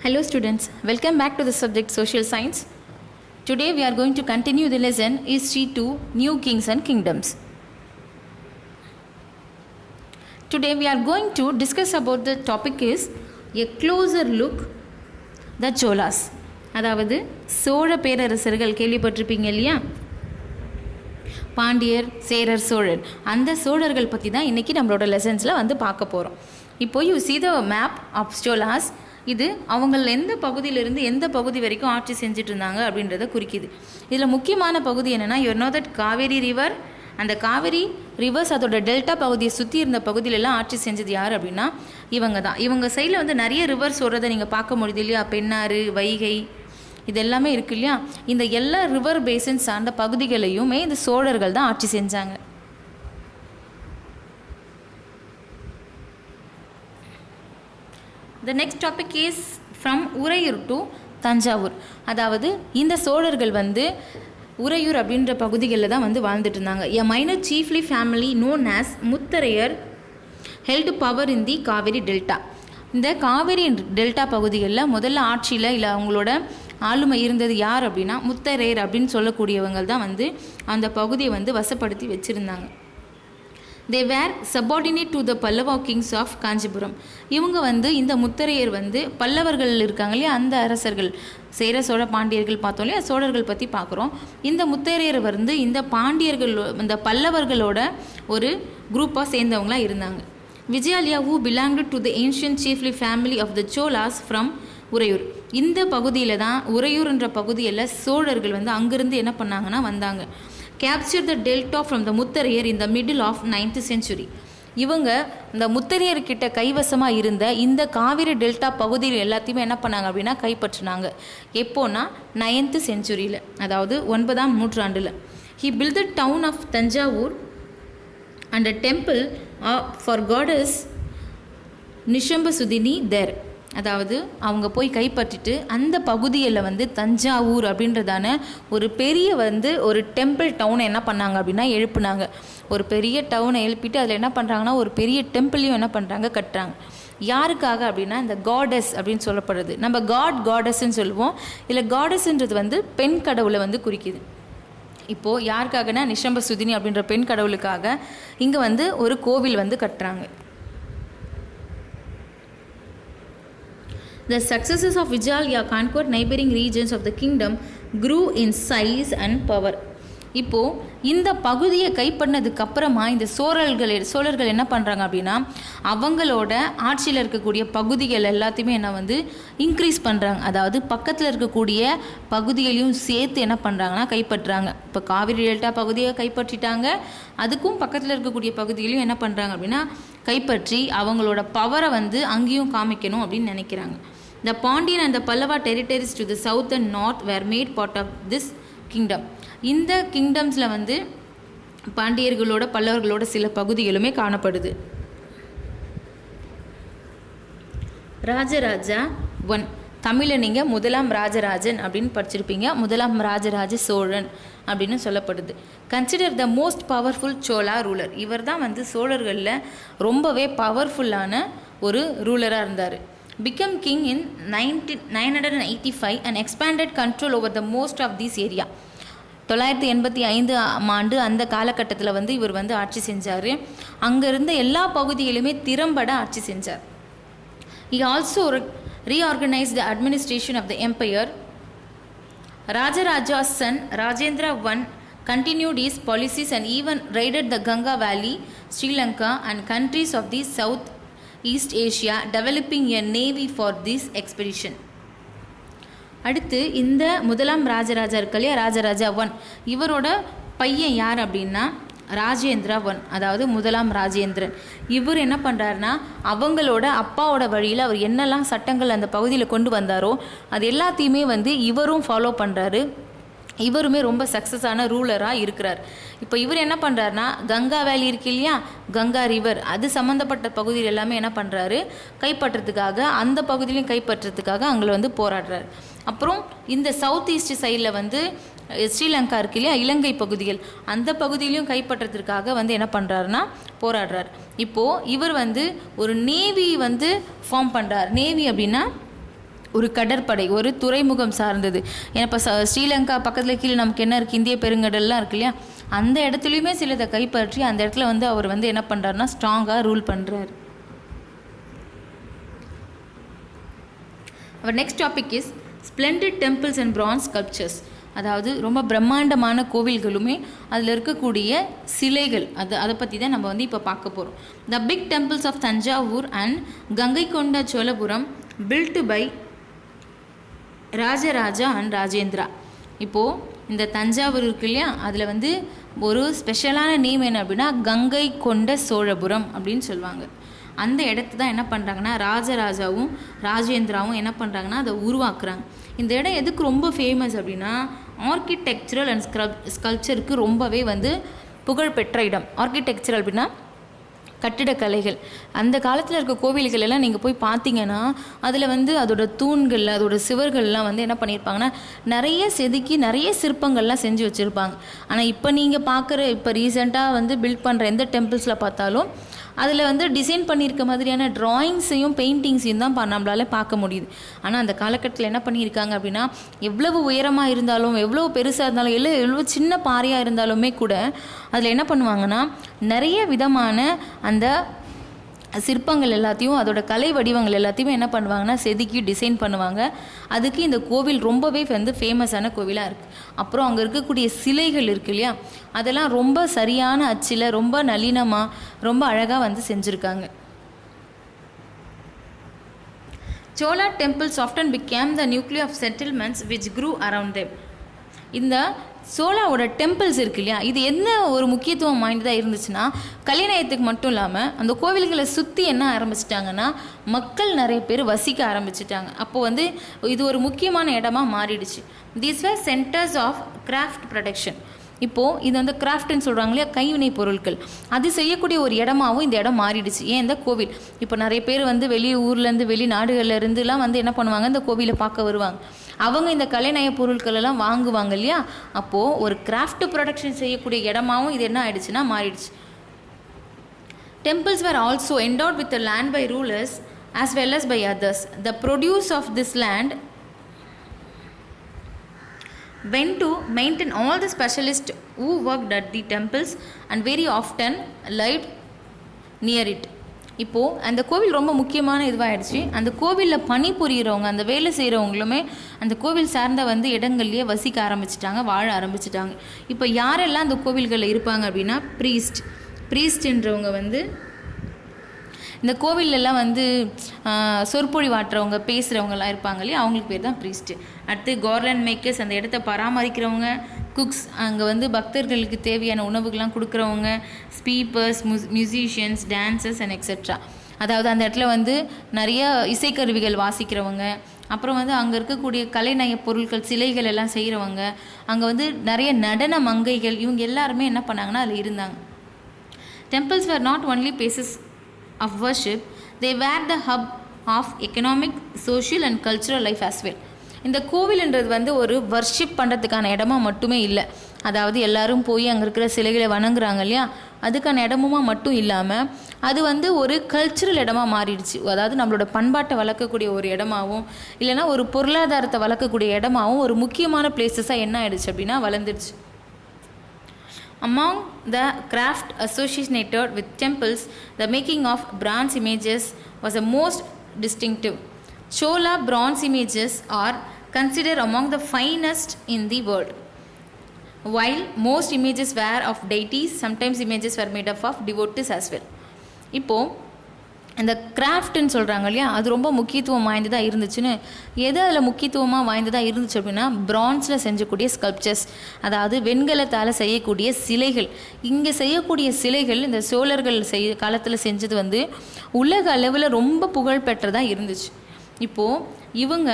Hello students, welcome back to the subject Social Science. Today we are going to continue the lesson History 2 New Kings and Kingdoms. Today we are going to discuss about the topic is a closer look the Cholas. அதாவது சோழ பேரரசர்கள் கேள்விப்பட்டிருப்பீங்க இல்லையா? பாண்டியர், சேரர், சோழர், அந்த சோழர்கள் பற்றி தான் இன்றைக்கி நம்மளோட லெசன்ஸில் வந்து பார்க்க போகிறோம். இப்போது you see the map of Cholas. இது அவங்க எந்த பகுதியிலிருந்து எந்த பகுதி வரைக்கும் ஆட்சி செஞ்சுட்டு இருந்தாங்க அப்படின்றத குறிக்குது. இதில் முக்கியமான பகுதி என்னென்னா, you know that Kaveri river, அந்த காவேரி ரிவர்ஸ் அதோட டெல்டா பகுதியை சுற்றி இருந்த பகுதியிலெல்லாம் ஆட்சி செஞ்சது யார் அப்படின்னா இவங்க தான். இவங்க சைடில் வந்து நிறைய ரிவர்ஸ் ஓடுறதை நீங்கள் பார்க்க முடியுது இல்லையா? பெண்ணாறு, வைகை, இது எல்லாமே இருக்கு இல்லையா? இந்த எல்லா ரிவர் பேசின் சார்ந்த பகுதிகளையுமே இந்த சோழர்கள் தான் ஆட்சி செஞ்சாங்க. The next topic is from Uraiyur to Thanjavur. அதாவது இந்த சோழர்கள் வந்து உறையூர் அப்படின்ற பகுதிகளில் தான் வந்து வாழ்ந்துட்டு இருந்தாங்க. A minor chiefly family known as Mutharaiyar held power in the Kaveri delta. இந்த காவேரி டெல்டா பகுதிகளில் முதல்ல ஆட்சியில் இல்லை அவங்களோட ஆளுமை இருந்தது யார் அப்படின்னா முத்தரையர் அப்படின்னு சொல்லக்கூடியவங்க தான் வந்து அந்த பகுதியை வந்து வசப்படுத்தி வச்சுருந்தாங்க. They were subordinate to the Pallava kings of Kanchipuram. இவங்க வந்து இந்த முத்தரையர் வந்து பல்லவர்கள் இருக்காங்க இல்லையா, அந்த அரசர்கள், சேர சோழ பாண்டியர்கள் பார்த்தோம் இல்லையா, சோழர்கள் பற்றி பார்க்குறோம். இந்த முத்தரையர் வந்து இந்த பாண்டியர்கள், இந்த பல்லவர்களோட ஒரு குரூப்பாக சேர்ந்தவங்களாக இருந்தாங்க. Vijayalaya who belonged to the ancient chiefly family of the Cholas from Uraiyur. இந்த பகுதியில் தான் உறையூர்ன்ற பகுதியில் சோழர்கள் வந்து அங்கிருந்து என்ன பண்ணாங்கன்னா வந்தாங்க. captured the delta from the Mutharaiyar in the middle of 9th century. இவங்க இந்த முத்தரையர்கிட்ட கைவசமாக இருந்த இந்த காவிரி டெல்டா பகுதியில் எல்லாத்தையுமே என்ன பண்ணாங்க அப்படின்னா கைப்பற்றினாங்க. எப்போனா 9th centuryயில், அதாவது 9ஆம் நூற்றாண்டில். He built the town of Thanjavur and a temple for goddess நிஷம்பசுதினி there. அதாவது அவங்க போய் கைப்பற்றிட்டு அந்த பகுதியில் வந்து தஞ்சாவூர் அப்படின்றதான ஒரு பெரிய வந்து ஒரு டெம்பிள் டவுனை என்ன பண்ணாங்க அப்படின்னா எழுப்புனாங்க. ஒரு பெரிய டவுனை எழுப்பிட்டு அதில் என்ன பண்ணுறாங்கன்னா ஒரு பெரிய டெம்பிளையும் என்ன பண்ணுறாங்க கட்டுறாங்க. யாருக்காக அப்படின்னா இந்த காடஸ் அப்படின்னு சொல்லப்படுறது. நம்ம காடஸ்ன்னு சொல்லுவோம். இல்லை காடஸ்ன்றது வந்து பெண் கடவுளை வந்து குறிக்குது. இப்போது யாருக்காகனா நிஷம்பசுதினி அப்படின்ற பெண் கடவுளுக்காக இங்கே வந்து ஒரு கோவில் வந்து கட்டுறாங்க. The successes of Vijayalaya conquered neighboring regions of the kingdom grew in size and power. இப்போது இந்த பகுதியை கைப்பற்றினதுக்கு அப்புறமா இந்த சோழர்கள் என்ன பண்ணுறாங்க அப்படின்னா அவங்களோட ஆட்சியில் இருக்கக்கூடிய பகுதிகள் எல்லாத்தையுமே என்ன வந்து இன்க்ரீஸ் பண்ணுறாங்க. அதாவது பக்கத்தில் இருக்கக்கூடிய பகுதிகளையும் சேர்த்து என்ன பண்ணுறாங்கன்னா கைப்பற்றுறாங்க. இப்போ காவிரி டெல்டா பகுதியை கைப்பற்றிட்டாங்க, அதுக்கும் பக்கத்தில் இருக்கக்கூடிய பகுதிகளையும் என்ன பண்ணுறாங்க அப்படின்னா கைப்பற்றி அவங்களோட பவரை வந்து அங்கேயும் காமிக்கணும் அப்படின்னு நினைக்கிறாங்க. The Pandian and the Pallava territories to the south and north were made part of this kingdom. இந்த கிங்டம்ஸில் வந்து பாண்டியர்களோட பல்லவர்களோட சில பகுதிகளுமே காணப்படுது. ராஜராஜா 1 தமிழில் நீங்கள் முதலாம் ராஜராஜன் அப்படின்னு படிச்சிருப்பீங்க. முதலாம் ராஜராஜ சோழன் அப்படின்னு சொல்லப்படுது. Consider the most powerful Chola ruler. இவர் தான் வந்து சோழர்களில் ரொம்பவே பவர்ஃபுல்லான ஒரு ரூலராக இருந்தார். became king in 985 and expanded control over the most of this area. 985 ஆண்டு அந்த காலகட்டத்தில் வந்து இவர் வந்து ஆட்சி செஞ்சார். அங்கே இருந்த எல்லா பகுதியிலுமே திறம்பட ஆட்சி செஞ்சார். He also reorganized the administration of the empire. Rajaraja's son Rajendra I continued his policies and even raided the Ganga Valley, Sri Lanka and countries of the South East Asia, developing a navy for this expedition. அடுத்து இந்த முதலாம் ராஜராஜா இருக்கு இல்லையா, ராஜராஜா 1, இவரோட பையன் யார் அப்படின்னா ராஜேந்திரா 1, அதாவது முதலாம் ராஜேந்திரன். இவர் என்ன பண்ணுறாருனா அவங்களோட அப்பாவோட வழியில் அவர் என்னெல்லாம் சட்டங்கள் அந்த பகுதியில் கொண்டு வந்தாரோ அது எல்லாத்தையுமே வந்து இவரும் ஃபாலோ பண்ணுறாரு. இவருமே ரொம்ப சக்ஸஸான ரூலராக இருக்கிறார். இப்போ இவர் என்ன பண்ணுறாருனா கங்கா வேலி இருக்கு இல்லையா, கங்கா ரிவர், அது சம்மந்தப்பட்ட பகுதியில் எல்லாமே என்ன பண்ணுறாரு கைப்பற்றத்துக்காக, அந்த பகுதியிலையும் கைப்பற்றத்துக்காக அங்கே வந்து போராடுறாரு. அப்புறம் இந்த சவுத் ஈஸ்ட் சைடில் வந்து ஸ்ரீலங்கா இருக்கு இல்லையா, இலங்கை பகுதிகள், அந்த பகுதியிலையும் கைப்பற்றத்துக்காக வந்து என்ன பண்ணுறாருனா போராடுறார். இப்போது இவர் வந்து ஒரு நேவி வந்து ஃபார்ம் பண்ணுறார். நேவி அப்படின்னா ஒரு கடற்படை, ஒரு துறைமுகம் சார்ந்தது. ஏன்னா இப்போ ஸ்ரீலங்கா பக்கத்தில் கீழே நமக்கு என்ன இருக்குது, இந்திய பெருங்கடல்லாம் இருக்கு இல்லையா, அந்த இடத்துலையுமே சிலதை கைப்பற்றி அந்த இடத்துல வந்து அவர் வந்து என்ன பண்ணுறாருன்னா ஸ்ட்ராங்காக ரூல் பண்ணுறாரு. அவர் next topic is splendid temples and bronze sculptures. அதாவது ரொம்ப பிரம்மாண்டமான கோவில்களுமே அதில் இருக்கக்கூடிய சிலைகள், அதை பற்றி தான் நம்ம வந்து இப்போ பார்க்க போகிறோம். The big temples of Thanjavur and Gangaikonda Cholapuram built by Rajaraja and Rajendra. இப்போது இந்த தஞ்சாவூர் இருக்கு இல்லையா, அதில் வந்து ஒரு ஸ்பெஷலான நேம் என்ன அப்படின்னா கங்கை கொண்ட சோழபுரம் அப்படின்னு சொல்லுவாங்க. அந்த இடத்து தான் என்ன பண்ணுறாங்கன்னா ராஜராஜாவும் ராஜேந்திராவும் என்ன பண்ணுறாங்கன்னா அதை உருவாக்குறாங்க. இந்த இடம் எதுக்கு ரொம்ப ஃபேமஸ் அப்படின்னா ஆர்கிடெக்சரல் அண்ட் ஸ்கல்ப்சருக்கு ரொம்பவே வந்து புகழ்பெற்ற இடம். ஆர்கிடெக்சரல் அப்படின்னா கட்டிடக்கலைகள். அந்த காலத்தில் இருக்க கோவில்கள் எல்லாம் நீங்கள் போய் பார்த்தீங்கன்னா அதில் வந்து அதோட தூண்கள், அதோட சுவர்கள்லாம் வந்து என்ன பண்ணியிருப்பாங்கன்னா நிறைய செதுக்கி நிறைய சிற்பங்கள்லாம் செஞ்சு வச்சுருப்பாங்க. ஆனால் இப்போ நீங்கள் பார்க்குற இப்போ ரீசெண்டாக வந்து பில்ட் பண்ணுற எந்த டெம்பிள்ஸில் பார்த்தாலும் அதில் வந்து டிசைன் பண்ணியிருக்க மாதிரியான ட்ராயிங்ஸையும் பெயிண்டிங்ஸையும் தான் நம்மளால் பார்க்க முடியுது. ஆனால் அந்த காலகட்டத்தில் என்ன பண்ணியிருக்காங்க அப்படின்னா எவ்வளவு உயரமாக இருந்தாலும், எவ்வளோ பெருசாக இருந்தாலும், எவ்வளோ சின்ன பாறையாக இருந்தாலுமே கூட அதில் என்ன பண்ணுவாங்கன்னா நிறைய விதமான அந்த சிற்பங்கள் எல்லாத்தையும், அதோட கலை வடிவங்கள் எல்லாத்தையுமே என்ன பண்ணுவாங்கன்னா செதுக்கி டிசைன் பண்ணுவாங்க. அதுக்கு இந்த கோவில் ரொம்பவே வந்து ஃபேமஸான கோவிலாக இருக்குது. அப்புறம் அங்கே இருக்கக்கூடிய சிலைகள் இருக்குது இல்லையா, அதெல்லாம் ரொம்ப சரியான அச்சில் ரொம்ப நளினமாக ரொம்ப அழகாக வந்து செஞ்சுருக்காங்க. Chola temples often became the nucleus of settlements which grew around them. இந்த சோழாவோட டெம்பிள்ஸ் இருக்கு இல்லையா, இது என்ன ஒரு முக்கியத்துவம் வாய்ந்ததாக இருந்துச்சுன்னா கலைநயத்துக்கு மட்டும் இல்லாமல் அந்த கோவில்களை சுற்றி என்ன ஆரம்பிச்சிட்டாங்கன்னா மக்கள் நிறைய பேர் வசிக்க ஆரம்பிச்சிட்டாங்க. அப்போது வந்து இது ஒரு முக்கியமான இடமா மாறிடுச்சு. These were centres of craft production. இப்போது இது வந்து கிராஃப்ட்னு சொல்கிறாங்க இல்லையா, கைவினை பொருட்கள், அது செய்யக்கூடிய ஒரு இடமாகவும் இந்த இடம் மாறிடுச்சு. ஏன் இந்த கோவில் இப்போ நிறைய பேர் வந்து வெளி ஊர்லேருந்து வெளிநாடுகள்லேருந்துலாம் வந்து என்ன பண்ணுவாங்க இந்த கோவிலை பார்க்க வருவாங்க. அவங்க இந்த கலைநய பொருட்கள் எல்லாம் வாங்குவாங்க இல்லையா, அப்போது ஒரு கிராஃப்ட் ப்ரொடக்ஷன் செய்யக்கூடிய இடமாகவும் இது என்ன ஆயிடுச்சுன்னா மாறிடுச்சு. Temples were also endowed with the land by rulers as well as by others. The produce of this land went to maintain all the specialists who worked at the temples and very often lived near it. இப்போது அந்த கோவில் ரொம்ப முக்கியமான இதுவாகிடுச்சு. அந்த கோவிலில் பணிபுரிகிறவங்க, அந்த வேலை செய்கிறவங்களுமே அந்த கோவில் சார்ந்த வந்து இடங்கள்லேயே வசிக்க ஆரம்பிச்சிட்டாங்க, வாழ ஆரம்பிச்சிட்டாங்க. இப்போ யாரெல்லாம் அந்த கோவில்களில் இருப்பாங்க அப்படின்னா ப்ரீஸ்ட்ன்றவங்க வந்து இந்த கோவிலெல்லாம் வந்து சொற்பொழிவாற்றவங்க, பேசுகிறவங்கலாம் இருப்பாங்க இல்லையா, அவங்களுக்கு பேர் தான் ப்ரீஸ்ட்டு. அடுத்து கார்லண்ட் மேக்கர்ஸ், அந்த இடத்த பராமரிக்கிறவங்க. குக்ஸ், அங்கே வந்து பக்தர்களுக்கு தேவையான உணவுகள்லாம் கொடுக்குறவங்க. Speakers, musicians, dancers and etcetera. அதாவது அந்த இடத்துல வந்து நிறைய இசைக்கருவிகள் வாசிக்கிறவங்க. அப்புறம் வந்து அங்கே இருக்கக்கூடிய கலைநய பொருட்கள், சிலைகள் எல்லாம் செய்கிறவங்க. அங்கே வந்து நிறைய நடன மங்கைகள், இவங்க எல்லாருமே என்ன பண்ணாங்கன்னா அதில் இருந்தாங்க. Temples were not only places of worship, they were the hub of economic, social and cultural life as well. இந்த கோவில்ன்றது வந்து ஒரு வர்ஷிப் பண்ணுறதுக்கான இடமா மட்டுமே இல்லை, அதாவது எல்லாரும் போய் அங்கே இருக்கிற சிலைகளை வணங்குறாங்க இல்லையா, அதுக்கான இடமுமா மட்டும் இல்லாமல் அது வந்து ஒரு கல்ச்சுரல் இடமா மாறிடுச்சு. அதாவது நம்மளோட பண்பாட்டை வளர்க்கக்கூடிய ஒரு இடமாகவும் இல்லைனா ஒரு பொருளாதாரத்தை வளர்க்கக்கூடிய இடமாகவும் ஒரு முக்கியமான பிளேசஸாக என்ன ஆயிடுச்சு அப்படின்னா வளர்ந்துடுச்சு. Among the craft associated with temples, the making of bronze images was the most distinctive. Chola bronze images are considered among the finest in the world. While most images were of deities, sometimes images were made up of devotees as well. இப்போது இந்த கிராஃப்ட்னு சொல்கிறாங்க இல்லையா, அது ரொம்ப முக்கியத்துவம் வாய்ந்ததாக இருந்துச்சுன்னு. எது அதில் முக்கியத்துவமாக வாய்ந்ததாக இருந்துச்சு அப்படின்னா பிரான்ஸில் செஞ்சக்கூடிய ஸ்கல்ப்சர்ஸ், அதாவது வெண்கலத்தால் செய்யக்கூடிய சிலைகள். இங்கே செய்யக்கூடிய சிலைகள் இந்த சோழர்கள் காலத்தில் செஞ்சது வந்து உலக அளவில் ரொம்ப புகழ்பெற்றதாக இருந்துச்சு. இப்போது இவங்க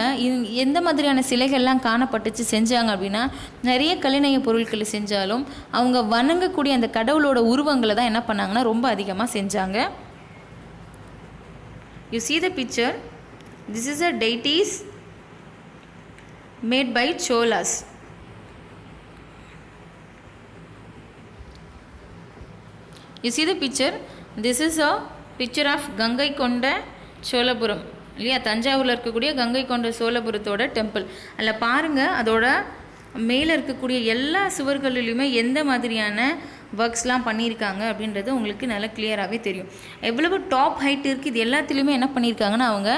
எந்த மாதிரியான சிலைகள்லாம் காணப்பட்டுச்சு செஞ்சாங்க அப்படின்னா நிறைய கலைநய பொருட்களை செஞ்சாலும் அவங்க வணங்கக்கூடிய அந்த கடவுளோட உருவங்களை தான் என்ன பண்ணாங்கன்னா ரொம்ப அதிகமாக செஞ்சாங்க. You see the picture, this is a deities made by Cholas. You see the picture, this is a picture of Gangai Konda Cholapuram. இல்லையா, தஞ்சாவூரில் இருக்கக்கூடிய கங்கை கொண்ட சோழபுரத்தோட டெம்பிள். அதில் பாருங்கள், அதோட மேலே இருக்கக்கூடிய எல்லா சுவர்களிலுமே எந்த மாதிரியான ஒர்க்ஸ்லாம் பண்ணியிருக்காங்க அப்படின்றது உங்களுக்கு நல்லா கிளியராகவே தெரியும். எவ்வளவு டாப் ஹைட் இருக்குது, இது எல்லாத்துலேயுமே என்ன பண்ணியிருக்காங்கன்னா அவங்க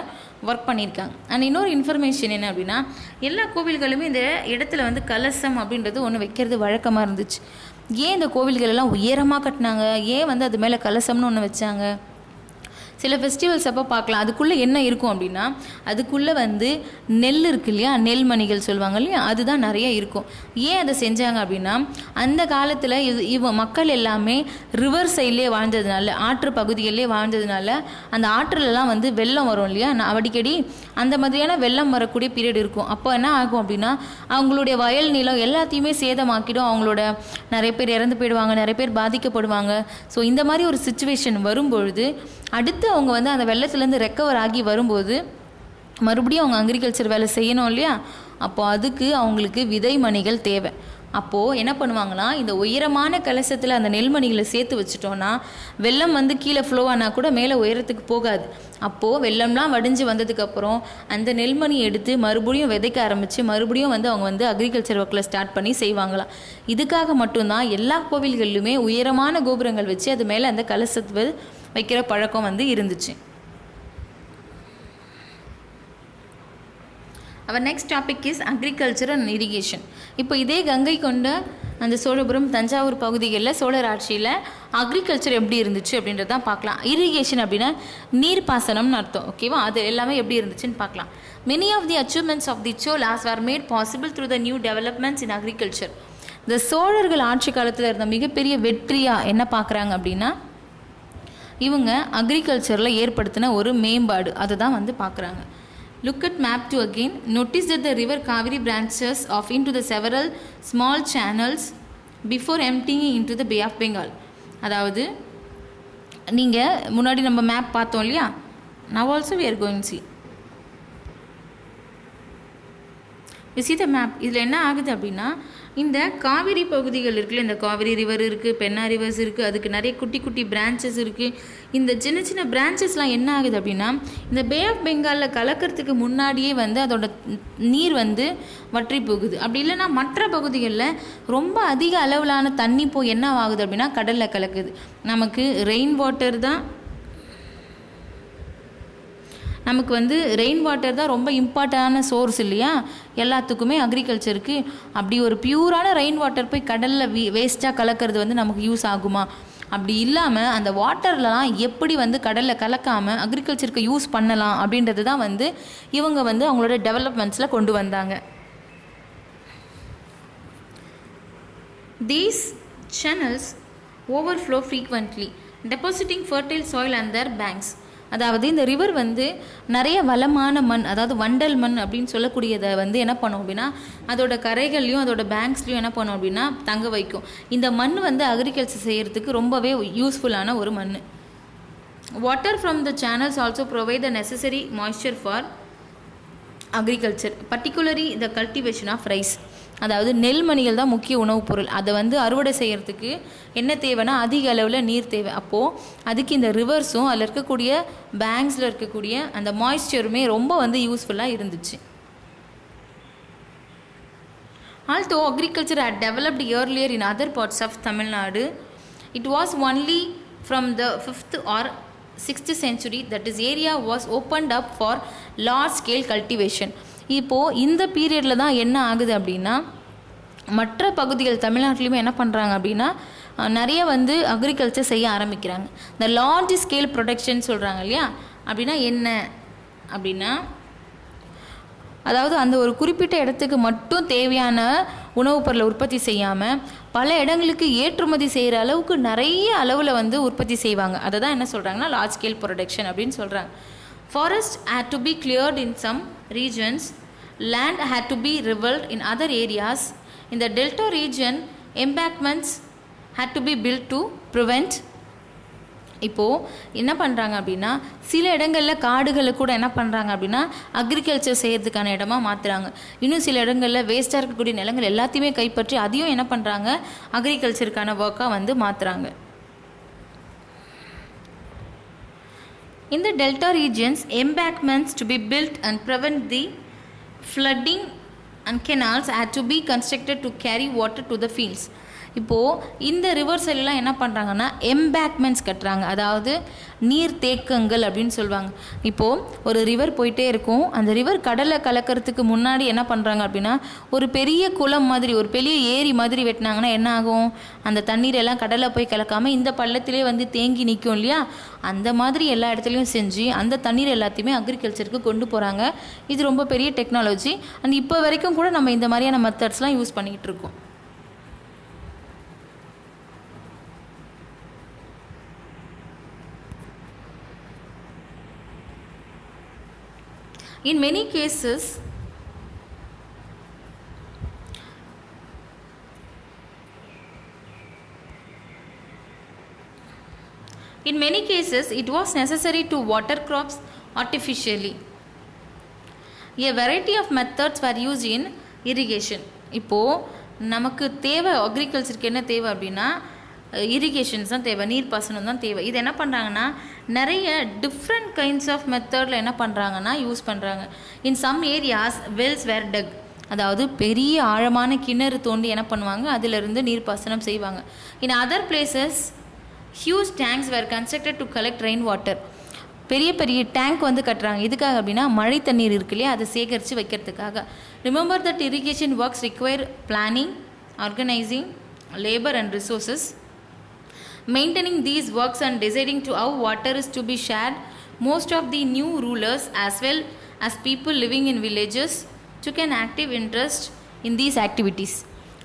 ஒர்க் பண்ணியிருக்காங்க. அண்ட் இன்னொரு இன்ஃபர்மேஷன் என்ன அப்படின்னா, எல்லா கோவில்களுமே இந்த இடத்துல வந்து கலசம் அப்படின்றது ஒன்று வைக்கிறது வழக்கமாக இருந்துச்சு. ஏன் இந்த கோவில்கள் எல்லாம் உயரமாக கட்டினாங்க, ஏன் வந்து அது மேலே கலசம்னு ஒன்று வச்சாங்க? சில ஃபெஸ்டிவல்ஸ் அப்போ பார்க்கலாம், அதுக்குள்ளே என்ன இருக்கும் அப்படின்னா, அதுக்குள்ளே வந்து நெல் இருக்கு இல்லையா, நெல்மணிகள் சொல்லுவாங்க இல்லையா, அதுதான் நிறைய இருக்கும். ஏன் அதை செஞ்சாங்க அப்படின்னா, அந்த காலத்தில் மக்கள் எல்லாமே ரிவர் சைட்லேயே வாழ்ந்ததுனால, ஆற்று பகுதிகளிலே வாழ்ந்ததுனால, அந்த ஆற்றுலலாம் வந்து வெள்ளம் வரும் இல்லையா, அடிக்கடி அந்த மாதிரியான வெள்ளம் வரக்கூடிய பீரியட் இருக்கும். அப்போ என்ன ஆகும் அப்படின்னா, அவங்களுடைய வயல் நிலம் எல்லாத்தையுமே சேதமாக்கிடும். அவங்களோட நிறைய பேர் இறந்து போயிடுவாங்க, நிறைய பேர் பாதிக்கப்படுவாங்க. ஸோ இந்த மாதிரி ஒரு சுச்சுவேஷன் வரும்பொழுது அடுத்து அவங்க வந்து அந்த வெள்ளத்துலேருந்து ரெக்கவர் ஆகி வரும்போது மறுபடியும் அவங்க அக்ரிகல்ச்சர் வேலை செய்யணும் இல்லையா, அப்போது அதுக்கு அவங்களுக்கு விதை மணிகள் தேவை. அப்போது என்ன பண்ணுவாங்களாம், இந்த உயரமான கலசத்தில் அந்த நெல்மணிகளை சேர்த்து வச்சுட்டோன்னா வெள்ளம் வந்து கீழே ஃப்ளோ ஆனால் கூட மேலே உயரத்துக்கு போகாது. அப்போது வெள்ளம்லாம் வடிஞ்சு வந்ததுக்கப்புறம் அந்த நெல்மணியை எடுத்து மறுபடியும் விதைக்க ஆரம்பித்து மறுபடியும் வந்து அவங்க வந்து அக்ரிகல்ச்சர் ஒர்க்கில் ஸ்டார்ட் பண்ணி செய்வாங்களாம். இதுக்காக மட்டும்தான் எல்லா கோவில்களிலுமே உயரமான கோபுரங்கள் வச்சு அது மேலே அந்த கலசத்தை வைக்கிற பழக்கம் வந்து இருந்துச்சு. அவர் next topic is agriculture and irrigation. இப்போ இதே கங்கை கொண்ட அந்த சோழபுரம் தஞ்சாவூர் பகுதிகளில் சோழர் ஆட்சியில் அக்ரிகல்ச்சர் எப்படி இருந்துச்சு அப்படின்றதான் பார்க்கலாம். இரிகேஷன் அப்படின்னா நீர்ப்பாசனம்னு அர்த்தம். ஓகேவா, அது எல்லாமே எப்படி இருந்துச்சுன்னு பார்க்கலாம். Many of the achievements of the Cholas are made possible through the new developments in agriculture. இந்த சோழர்கள் ஆட்சி காலத்தில் இருந்த மிகப்பெரிய வெற்றியாக என்ன பார்க்குறாங்க அப்படின்னா, இவங்க அக்ரிகல்ச்சரில் ஏற்படுத்தின ஒரு மேம்பாடு, அதை தான் வந்து பார்க்குறாங்க. Look at map 2 again. Notice that the river Kaveri branches off into the several small channels before emptying into the Bay of Bengal. அதாவது நீங்கள் முன்னாடி நம்ம மேப் பார்த்தோம் இல்லையா, now also we are going to see. You see the map. இதில் என்ன ஆகுது அப்படின்னா, இந்த காவிரி பகுதிகள் இருக்குல்ல, இந்த காவிரி ரிவர் இருக்குது, பெண்ணா ரிவர்ஸ் இருக்குது, அதுக்கு நிறைய குட்டி குட்டி பிரான்ச்சஸ் இருக்குது. இந்த சின்ன சின்ன பிரான்ச்சஸ்லாம் என்ன ஆகுது அப்படின்னா, இந்த பே ஆஃப் பெங்காலில் கலக்கிறதுக்கு முன்னாடியே வந்து அதோட நீர் வந்து வற்றி போகுது. அப்படி இல்லைன்னா மற்ற பகுதிகளில் ரொம்ப அதிக அளவிலான தண்ணி போய் என்ன ஆகுது அப்படின்னா கடலில் கலக்குது. நமக்கு ரெயின் வாட்டர் தான் நமக்கு வந்து ரெயின் வாட்டர் தான் ரொம்ப இம்பார்ட்டண்டான சோர்ஸ் இல்லையா எல்லாத்துக்குமே அக்ரிகல்ச்சருக்கு. அப்படி ஒரு பியூரான ரெயின் வாட்டர் போய் கடலில் வேஸ்ட்டாக கலக்கிறது வந்து நமக்கு யூஸ் ஆகுமா? அப்படி இல்லாமல் அந்த வாட்டர்லாம் எப்படி வந்து கடலில் கலக்காமல் அக்ரிகல்ச்சருக்கு யூஸ் பண்ணலாம் அப்படின்றது தான் வந்து இவங்க வந்து அவங்களோட டெவலப்மெண்ட்ஸில் கொண்டு வந்தாங்க. These channels overflow frequently, depositing fertile soil on their banks. அதாவது இந்த ரிவர் வந்து நிறைய வளமான மண், அதாவது வண்டல் மண் அப்படின்னு சொல்லக்கூடியதை வந்து என்ன பண்ணும் அப்படின்னா அதோட கரைகள்லையும் அதோட பேங்க்ஸ்லையும் என்ன பண்ணும் அப்படின்னா தங்க வைக்கும். இந்த மண் வந்து அக்ரிகல்ச்சர் செய்கிறதுக்கு ரொம்பவே யூஸ்ஃபுல்லான ஒரு மண். Water from the channels also provide the necessary moisture for agriculture, particularly the cultivation of rice. அதாவது நெல்மணிகள் தான் முக்கிய உணவுப் பொருள். அதை வந்து அறுவடை செய்கிறதுக்கு என்ன தேவைன்னா அதிக அளவில் நீர் தேவை. அப்போது அதுக்கு இந்த ரிவர்ஸும் அதில் இருக்கக்கூடிய பேங்க்ஸில் இருக்கக்கூடிய அந்த மாய்ஸ்சருமே ரொம்ப வந்து யூஸ்ஃபுல்லாக இருந்துச்சு. Although agriculture had developed earlier in other parts of Tamil Nadu, it was only from the 5th or 6th century that this area was opened up for large scale cultivation. இப்போது இந்த பீரியடில் தான் என்ன ஆகுது அப்படின்னா மற்ற பகுதிகள் தமிழ்நாட்டிலையுமே என்ன பண்ணுறாங்க அப்படின்னா நிறைய வந்து அக்ரிகல்ச்சர் செய்ய ஆரம்பிக்கிறாங்க. இந்த லார்ஜ் ஸ்கேல் ப்ரொடக்ஷன் சொல்கிறாங்க இல்லையா, அப்படின்னா என்ன அப்படின்னா அதாவது அந்த ஒரு குறிப்பிட்ட இடத்துக்கு மட்டும் தேவையான உணவுப் பொருளை உற்பத்தி செய்யாமல் பல இடங்களுக்கு ஏற்றுமதி செய்கிற அளவுக்கு நிறைய அளவில் வந்து உற்பத்தி செய்வாங்க. அதை தான் என்ன சொல்கிறாங்கன்னா லார்ஜ் ஸ்கேல் ப்ரொடக்ஷன் அப்படின்னு சொல்கிறாங்க. Forests had to be cleared in some regions. Land had to be rebuilt in other areas. In the delta region, embankments had to be built to prevent. இப்போது என்ன பண்ணுறாங்க அப்படின்னா சில இடங்களில் காடுகளை கூட என்ன பண்ணுறாங்க அப்படின்னா அக்ரிகல்ச்சர் செய்கிறதுக்கான இடமா மாற்றுறாங்க. இன்னும் சில இடங்களில் வேஸ்ட்டாக இருக்கக்கூடிய நிலங்கள் எல்லாத்தையுமே கைப்பற்றி அதையும் என்ன பண்ணுறாங்க அக்ரிகல்ச்சருக்கான ஒர்க்காக வந்து மாற்றுறாங்க. In the delta regions, embankments to be built and prevent the flooding and canals had to be constructed to carry water to the fields. இப்போது இந்த ரிவர் சைட்லாம் என்ன பண்ணுறாங்கன்னா எம்பேக்மெண்ட்ஸ் கட்டுறாங்க, அதாவது நீர் தேக்கங்கள் அப்படின்னு சொல்லுவாங்க. இப்போது ஒரு ரிவர் போயிட்டே இருக்கும், அந்த ரிவர் கடலை கலக்கிறதுக்கு முன்னாடி என்ன பண்ணுறாங்க அப்படின்னா ஒரு பெரிய குளம் மாதிரி ஒரு பெரிய ஏரி மாதிரி வெட்டினாங்கன்னா என்ன ஆகும், அந்த தண்ணீர் எல்லாம் கடலை போய் கலக்காமல் இந்த பள்ளத்திலே வந்து தேங்கி நிற்கும் இல்லையா. அந்த மாதிரி எல்லா இடத்துலையும் செஞ்சு அந்த தண்ணீர் எல்லாத்தையுமே அக்ரிகல்ச்சருக்கு கொண்டு போகிறாங்க. இது ரொம்ப பெரிய டெக்னாலஜி. அண்ட் இப்போ வரைக்கும் கூட நம்ம இந்த மாதிரியான மெத்தட்ஸ்லாம் யூஸ் பண்ணிக்கிட்டு இருக்கோம். In many cases, it was necessary to water crops artificially. A variety of methods were used in irrigation. இப்போது நமக்கு தேவை அக்ரிகல்ச்சருக்கு என்ன தேவை அப்படின்னா இரிகேஷன்ஸ் தான் தேவை, நீர்ப்பாசனம் தான் தேவை. இது என்ன பண்ணுறாங்கன்னா நிறைய டிஃப்ரெண்ட் கைண்ட்ஸ் ஆஃப் மெத்தடில் என்ன பண்ணுறாங்கன்னா யூஸ் பண்ணுறாங்க. இன் சம் ஏரியாஸ் வெல்ஸ் வேர் டக், அதாவது பெரிய ஆழமான கிணறு தோண்டி என்ன பண்ணுவாங்க அதிலிருந்து நீர்ப்பாசனம் செய்வாங்க. In other places huge tanks were constructed to collect rain water. பெரிய பெரிய டேங்க் வந்து கட்டுறாங்க. எதுக்காக அப்படின்னா மழை தண்ணீர் இருக்கு இல்லையா, அதை சேகரித்து வைக்கிறதுக்காக. Remember that irrigation works require planning, organising, labour and resources. Maintaining these works and deciding to how water is to be shared, most of the new rulers as well as people living in villages took an active interest in these activities.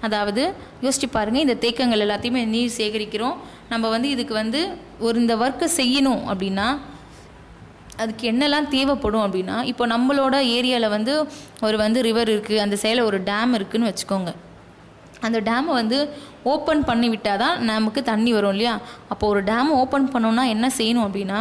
அதாவது யோசிச்சு பாருங்கள், இந்த தேக்கங்கள் எல்லாத்தையுமே நீர் சேகரிக்கிறோம், நம்ம வந்து இதுக்கு வந்து இந்த ஒர்க்கை செய்யணும் அப்படின்னா அதுக்கு என்னெல்லாம் தேவைப்படும் அப்படின்னா, இப்போ நம்மளோட ஏரியாவில் வந்து ஒரு ரிவர் இருக்குது, அந்த சைடில் ஒரு டேம் இருக்குதுன்னு வச்சுக்கோங்க. அந்த டேமை வந்து ஓப்பன் பண்ணி விட்டால் தான் நமக்கு தண்ணி வரும் இல்லையா. அப்போது ஒரு டேமை ஓப்பன் பண்ணோன்னா என்ன செய்யணும் அப்படின்னா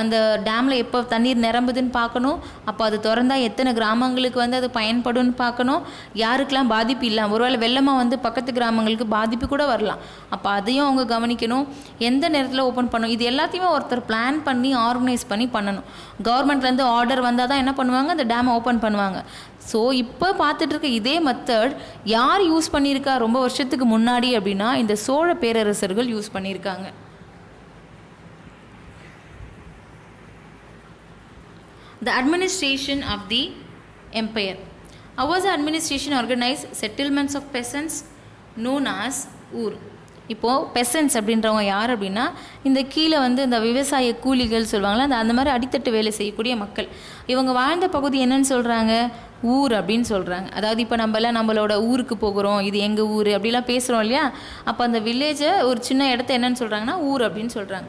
அந்த டேமில் எப்போ தண்ணீர் நிரம்புதுன்னு பார்க்கணும். அப்போ அது திறந்தால் எத்தனை கிராமங்களுக்கு வந்து அது பயன்படும்னு பார்க்கணும், யாருக்கெல்லாம் பாதிப்பு இல்லாமல். ஒருவேளை வெள்ளமாக வந்து பக்கத்து கிராமங்களுக்கு பாதிப்பு கூட வரலாம், அப்போ அதையும் அவங்க கவனிக்கணும். எந்த நேரத்தில் ஓப்பன் பண்ணணும், இது எல்லாத்தையுமே ஒருத்தர் பிளான் பண்ணி ஆர்கனைஸ் பண்ணி பண்ணணும். கவர்மெண்ட்லேருந்து ஆர்டர் வந்தால் தான் என்ன பண்ணுவாங்க, அந்த டேமை ஓப்பன் பண்ணுவாங்க. ஸோ இப்போ பார்த்துட்டு இருக்க இதே மெத்தட் யார் யூஸ் பண்ணியிருக்கா ரொம்ப வருஷத்துக்கு முன்னாடி அப்படின்னா இந்த சோழ பேரரசர்கள் யூஸ் பண்ணியிருக்காங்க. The administration of the empire. How was the administration organized? Settlements of peasants known as ஊர். இப்போது பெசன்ட்ஸ் அப்படின்றவங்க யார் அப்படின்னா இந்த கீழே வந்து இந்த விவசாய கூலிகள் சொல்லுவாங்களா, அந்த மாதிரி அடித்தட்டு வேலை செய்யக்கூடிய மக்கள். இவங்க வாழ்ந்த பகுதி என்னன்னு சொல்கிறாங்க, ஊர் அப்படின்னு சொல்கிறாங்க. அதாவது இப்போ நம்மளோட ஊருக்கு போகிறோம், இது எங்கள் ஊர் அப்படிலாம் பேசுகிறோம் இல்லையா. அப்போ அந்த வில்லேஜை ஒரு சின்ன இடத்த என்னன்னு சொல்கிறாங்கன்னா ஊர் அப்படின்னு சொல்கிறாங்க.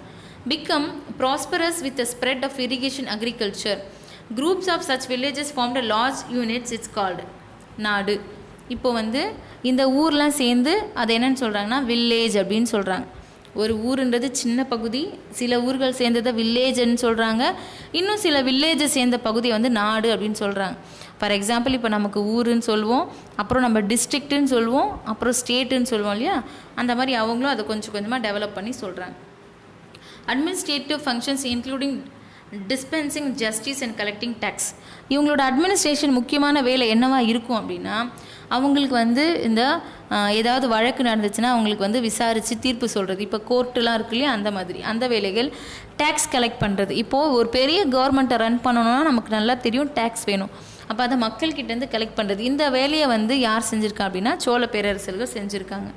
Become prosperous with the spread of irrigation agriculture. Groups of such villages formed a large units. It's called நாடு. இப்போ வந்து இந்த ஊர்லாம் சேர்ந்து அதை என்னன்னு சொல்கிறாங்கன்னா வில்லேஜ் அப்படின்னு சொல்கிறாங்க. ஒரு ஊருன்றது சின்ன பகுதி, சில ஊர்கள் சேர்ந்ததை வில்லேஜ்ன்னு சொல்கிறாங்க, இன்னும் சில வில்லேஜை சேர்ந்த பகுதியை வந்து நாடு அப்படின்னு சொல்கிறாங்க. ஃபார் எக்ஸாம்பிள் இப்போ நமக்கு ஊருன்னு சொல்லுவோம், அப்புறம் நம்ம டிஸ்ட்ரிக்ட்டுன்னு சொல்லுவோம், அப்புறம் ஸ்டேட்டுன்னு சொல்லுவோம் இல்லையா. அந்த மாதிரி அவங்களும் அதை கொஞ்சம் கொஞ்சமாக டெவலப் பண்ணி சொல்கிறாங்க. Administrative functions including dispensing justice and collecting taxes. இவங்களோட அட்மினிஸ்ட்ரேஷன் முக்கியமான வேலை என்னவா இருக்கும் அப்படின்னா அவங்களுக்கு வந்து இந்த ஏதாவது வழக்கு நடந்துச்சுன்னா அவங்களுக்கு வந்து விசாரித்து தீர்ப்பு சொல்கிறது. இப்போ கோர்ட்டுலாம் இருக்கு இல்லையா, அந்த மாதிரி அந்த வேலைகள். டேக்ஸ் கலெக்ட் பண்ணுறது. இப்போது ஒரு பெரிய கவர்மெண்ட்டை ரன் பண்ணணும்னா நமக்கு நல்லா தெரியும் டேக்ஸ் வேணும். அப்போ அதை மக்கள்கிட்டேருந்து கலெக்ட் பண்ணுறது. இந்த வேலையை வந்து யார் செஞ்சுருக்கா அப்படின்னா சோழ பேரரசர்கள் செஞ்சுருக்காங்க.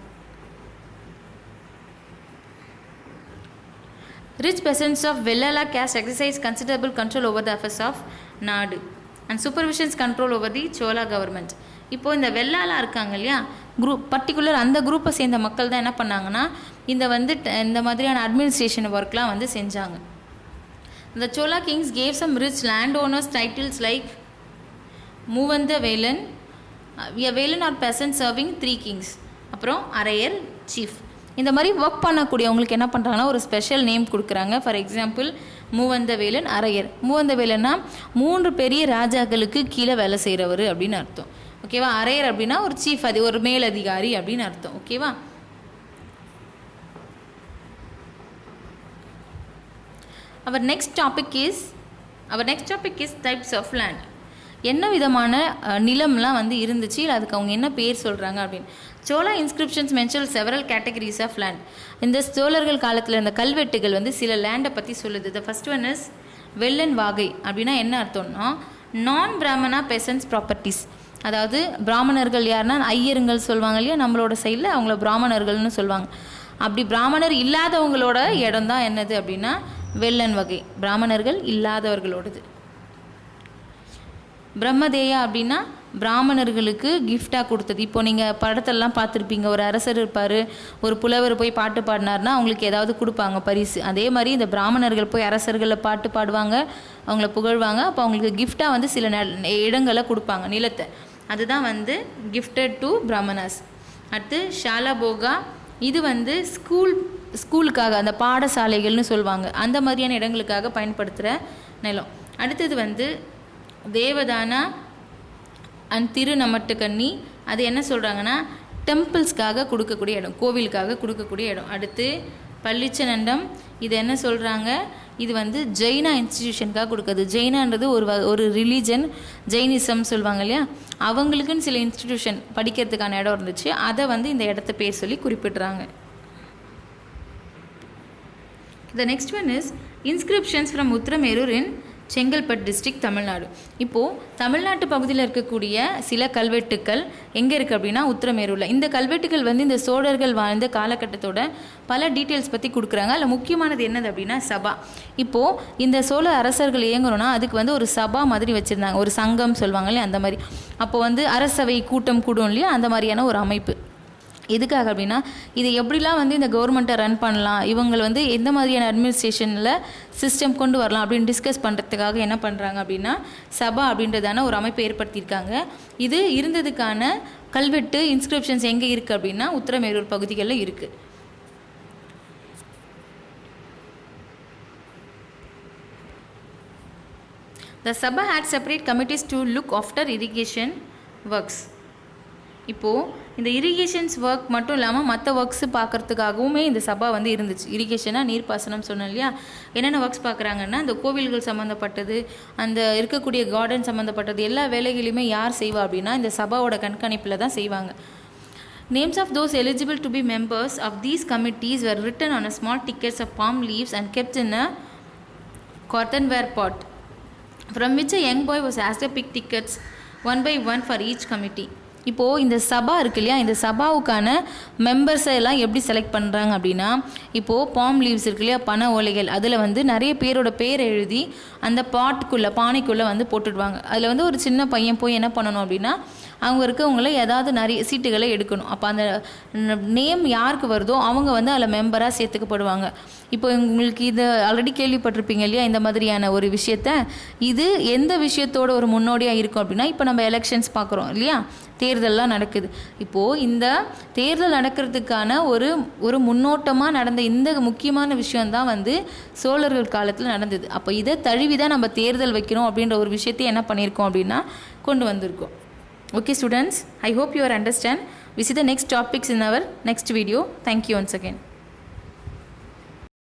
Rich peasants of Vellala caste exercise considerable control over the affairs of நாடு and supervisions control over the Chola government. இப்போது இந்த வெள்ளாலா இருக்காங்க இல்லையா குரூப், பர்டிகுலர் அந்த குரூப்பை சேர்ந்த மக்கள் தான் என்ன பண்ணாங்கன்னா இந்த மாதிரியான அட்மினிஸ்ட்ரேஷன் ஒர்க்லாம் வந்து செஞ்சாங்க. The Chola kings gave some rich landowners titles like மூவந்த Velan, a Velan or peasant serving 3 kings, அப்புறம் அரையர், சீஃப். இந்த மாதிரி ஒர்க் பண்ணக்கூடியவங்களுக்கு என்ன பண்ணுறாங்கன்னா ஒரு ஸ்பெஷல் நேம் கொடுக்குறாங்க. ஃபார் எக்ஸாம்பிள் மூவந்த வேலன், அரையர். மூவந்த வேலன்னா 3 பெரிய ராஜாக்களுக்கு கீழே வேலை செய்கிறவர் அப்படின்னு அர்த்தம். ஓகேவா. அரையர் அப்படின்னா ஒரு சீஃப், ஒரு மேலதிகாரி அப்படின்னு அர்த்தம். ஓகேவா. our next topic is types of land. என்ன விதமான நிலம்லாம் வந்து இருந்துச்சு, இல்லை அதுக்கு அவங்க என்ன பேர் சொல்கிறாங்க அப்படின்னு. Chola inscriptions mention several categories of land. இந்த சோழர்கள் காலத்தில் இந்த கல்வெட்டுகள் வந்து சில லேண்டை பற்றி சொல்லுது. த ஃபர்ஸ்ட் ஒன் இஸ் வெள்ளன் வாகை. அப்படின்னா என்ன அர்த்தம்னா நான் பிராமணா பெசன்ஸ் ப்ராப்பர்ட்டிஸ். அதாவது பிராமணர்கள் யாருன்னா ஐயருங்கள் சொல்லுவாங்க இல்லையா, நம்மளோட சைடில் அவங்கள பிராமணர்கள்னு சொல்லுவாங்க. அப்படி பிராமணர் இல்லாதவங்களோட இடம் தான் என்னது அப்படின்னா வெள்ளன் வகை, பிராமணர்கள் இல்லாதவர்களோடது. பிரம்மதேயா அப்படின்னா பிராமணர்களுக்கு கிஃப்டாக கொடுத்தது. இப்போ நீங்கள் படத்தெல்லாம் பார்த்துருப்பீங்க, ஒரு அரசர் இருப்பார், ஒரு புலவர் போய் பாட்டு பாடினார்னா அவங்களுக்கு ஏதாவது கொடுப்பாங்க பரிசு. அதே மாதிரி இந்த பிராமணர்கள் போய் அரசர்களில் பாட்டு பாடுவாங்க, அவங்கள புகழ்வாங்க. அப்போ அவங்களுக்கு கிஃப்டாக வந்து சில இடங்களை கொடுப்பாங்க, நிலத்தை. அதுதான் வந்து கிஃப்டட் டு பிராமணாஸ். அடுத்து ஷாலாபோகா. இது வந்து ஸ்கூலுக்காக, அந்த பாடசாலைகள்னு சொல்லுவாங்க, அந்த மாதிரியான இடங்களுக்காக பயன்படுத்துகிற நிலம். அடுத்தது வந்து தேவதானா அண்ட் திருநமட்டுக்கண்ணி. அது என்ன சொல்கிறாங்கன்னா டெம்பிள்ஸ்க்காக கொடுக்கக்கூடிய இடம், கோவிலுக்காக கொடுக்கக்கூடிய இடம். அடுத்து பள்ளிச்சநண்டம். இது என்ன சொல்கிறாங்க, இது வந்து ஜெயினா இன்ஸ்டிடியூஷனுக்காக கொடுக்குது. ஜெயினான்றது ஒரு ரிலீஜன், ஜெயினிசம் சொல்லுவாங்க இல்லையா, அவங்களுக்குன்னு சில இன்ஸ்டிடியூஷன் படிக்கிறதுக்கான இடம் இருந்துச்சு. அதை வந்து இந்த இடத்த பேர் சொல்லி குறிப்பிட்றாங்க. The next one is inscriptions from Uttaramerur in Chengalpattu district, Tamil Nadu. இப்போது தமிழ்நாட்டு பகுதியில் இருக்கக்கூடிய சில கல்வெட்டுக்கள் எங்கே இருக்குது அப்படின்னா உத்திரமேரூரில். இந்த கல்வெட்டுகள் வந்து இந்த சோழர்கள் வாழ்ந்த காலகட்டத்தோட பல டீட்டெயில்ஸ் பற்றி கொடுக்குறாங்க. அதில் முக்கியமானது என்னது அப்படின்னா சபா. இப்போது இந்த சோழ அரசர்கள் இயங்கணும்னா அதுக்கு வந்து ஒரு சபா மாதிரி வச்சுருந்தாங்க, ஒரு சங்கம் சொல்லுவாங்க இல்லையா, அந்த மாதிரி. அப்போ வந்து அரசவை கூட்டம் கூடும் இல்லையா, அந்த மாதிரியான ஒரு அமைப்பு. எதுக்காக அப்படின்னா இது எப்படிலாம் வந்து இந்த கவர்மெண்ட்டை ரன் பண்ணலாம், இவங்க வந்து எந்த மாதிரியான அட்மினிஸ்ட்ரேஷனில் சிஸ்டம் கொண்டு வரலாம் அப்படின்னு டிஸ்கஸ் பண்ணுறதுக்காக என்ன பண்ணுறாங்க அப்படின்னா சபா அப்படின்றதான ஒரு அமைப்பை ஏற்படுத்தியிருக்காங்க. இது இருந்ததுக்கான கல்வெட்டு இன்ஸ்கிரிப்ஷன்ஸ் எங்கே இருக்குது அப்படின்னா உத்திரமேரூர் பகுதிகளில் இருக்குது. The Sabha had separate committees to look after irrigation works. இப்போது இந்த இரிகேஷன்ஸ் ஒர்க் மட்டும் இல்லாமல் மற்ற ஒர்க்ஸு பார்க்குறதுக்காகவுமே இந்த சபா வந்து இருந்துச்சு. இரிகேஷனாக நீர்ப்பாசனம் சொன்னோம் இல்லையா, என்னென்ன ஒர்க்ஸ் பார்க்குறாங்கன்னா இந்த கோவில்கள் சம்மந்தப்பட்டது, அந்த இருக்கக்கூடிய கார்டன் சம்மந்தப்பட்டது, எல்லா வேலைகளையுமே யார் செய்வா அப்படின்னா இந்த சபாவோட கண்காணிப்பில் தான் செய்வாங்க. Names of those eligible to be members of these committees were written on a small tickets of palm leaves and kept in a earthenware pot, from which a young boy was asked to pick tickets one by one for each committee. இப்போது இந்த சபா இருக்கு இல்லையா, இந்த சபாவுக்கான மெம்பர்ஸை எல்லாம் எப்படி select பண்ணுறாங்க அப்படின்னா, இப்போது பாம் லீவ்ஸ் இருக்கு இல்லையா, பனை ஓலைகள், அதில் வந்து நிறைய பேரோட பேரை எழுதி அந்த பானைக்குள்ளே வந்து போட்டுடுவாங்க. அதில் வந்து ஒரு சின்ன பையன் போய் என்ன பண்ணணும் அப்படின்னா அவங்க இருக்கவங்கள ஏதாவது நிறைய சீட்டுகளை எடுக்கணும். அப்போ அந்த நேம் யாருக்கு வருதோ அவங்க வந்து அதில் மெம்பராக சேர்த்துக்கப்படுவாங்க. இப்போ உங்களுக்கு இது ஆல்ரெடி கேள்விப்பட்டிருப்பீங்க இல்லையா, இந்த மாதிரியான ஒரு விஷயத்த. இது எந்த விஷயத்தோட ஒரு முன்னோடியாக இருக்கும் அப்படின்னா, இப்போ நம்ம எலெக்ஷன்ஸ் பார்க்குறோம் இல்லையா, தேர்தல்லாம் நடக்குது. இப்போது இந்த தேர்தல் நடக்கிறதுக்கான ஒரு முன்னோட்டமாக நடந்த இந்த முக்கியமான விஷயந்தான் வந்து சோழர்கள் காலத்தில் நடந்தது. அப்போ இதை தழுவி தான் நம்ம தேர்தல் வைக்கணும் அப்படின்ற ஒரு விஷயத்தை என்ன பண்ணியிருக்கோம் அப்படின்னா கொண்டு வந்திருக்கோம். Okay students, I hope you understand. We see the next topics in our next video. Thank you once again.